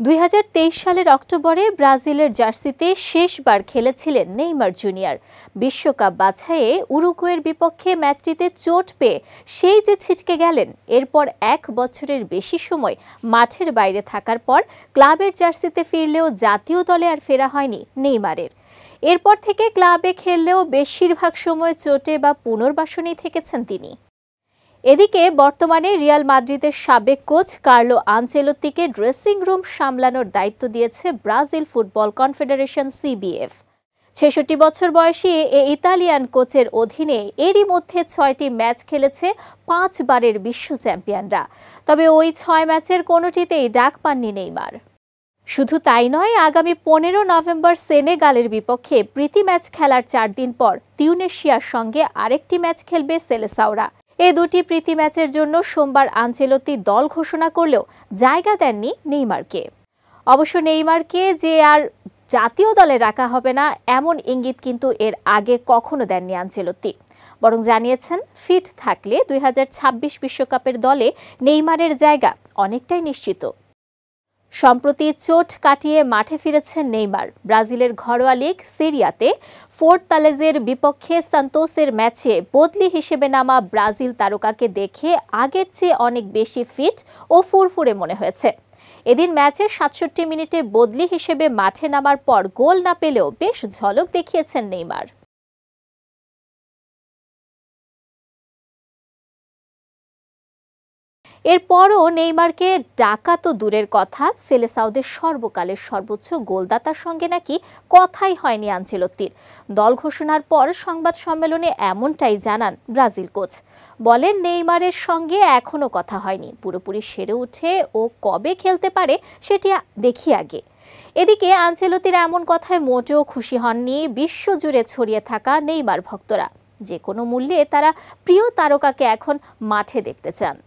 2023 সালের অক্টোবরে ব্রাজিলের জার্সিতে শেষবার খেলেছিলেন নেইমার জুনিয়র। বিশ্বকাপ বাছাইয়ে উরুগুয়ের বিপক্ষে ম্যাচটিতে চোট পেয়ে সেই যে ছিটকে গেলেন, এরপর 1 বছরের বেশি সময় মাঠের বাইরে থাকার পর ক্লাবের জার্সিতে ফিরলেও জাতীয় দলে আর ফেরা হয়নি নেইমারের। এরপর থেকে ক্লাবে খেললেও বেশিরভাগ সময় চোটে বা পুনর্বাসনেই থেকেছেন তিনি। এদিকে বর্তমানে রিয়াল মাদ্রিদের সাবেক কোচ কার্লো আনচেলোত্তিকে ড্রেসিং রুম সামলানোর দায়িত্ব দিয়েছে ব্রাজিল ফুটবল কনফেডারেশন CBF। 66 বছর বয়সী এই ইতালিয়ান কোচের অধীনে এরই মধ্যে 6টি ম্যাচ খেলেছে 5 বারের বিশ্ব চ্যাম্পিয়নরা। তবে ওই 6 ম্যাচের কোনোটিতেই ডাক পাননি নেইমার। শুধু তাই নয়, আগামী 15 নভেম্বর সেনেগালের বিপক্ষে প্রীতি ম্যাচ খেলার 4 দিন পর তিউনেশিয়ার সঙ্গে আরেকটি ম্যাচ খেলবে সেলেসাওরা। এই দুটি প্রীতি ম্যাচের জন্য সোমবার আনচেলোত্তি দল ঘোষণা করলেও জায়গা দেননি নেইমারকে। অবশ্য নেইমারকে যে আর জাতীয় দলে রাখা হবে না এমন ইঙ্গিত কিন্তু এর আগে কখনো দেননি আনচেলোত্তি। বরং জানিয়েছেন, ফিট থাকলে 2026 বিশ্বকাপের দলে নেইমারের জায়গা অনেকটাই নিশ্চিত। সম্প্রতি চোট কাটিয়ে মাঠে ফিরেছেন নেইমার। ব্রাজিলের ঘরোয়া লীগ সেরিয়াতে ফোর্তালেজের বিপক্ষে সান্তোসের ম্যাচে বদলি হিসেবে নামা ব্রাজিল তারকাকে দেখে আগের চেয়ে অনেক বেশি ফিট ও ফুরফুরে মনে হয়েছে। এদিন ম্যাচের 67 মিনিটে বদলি হিসেবে মাঠে নামার পর গোল না পেলেও বেশ ঝলক দেখিয়েছেন নেইমার। এরপরও নেইমারকে ডাকা তো দূরের কথা, সেলেসাওদের সর্বকালের সর্বোচ্চ গোলদাতার সঙ্গে নাকি কথাই হয়নি আনচেলোত্তির। দল ঘোষণার পর সংবাদ সম্মেলনে এমনটাই জানান ব্রাজিল কোচ। বলেন, নেইমারের সঙ্গে এখনো কথা হয়নি, পুরোপুরি সেরে উঠে ও কবে খেলতে পারে সেটি দেখি আগে। এদিকে আনচেলোত্তির এমন কথায় মোটেও খুশি হননি বিশ্বজুড়ে ছড়িয়ে থাকা নেইমার ভক্তরা। যে কোনো মূল্যে তারা প্রিয় তারকাকে এখন মাঠে দেখতে চান।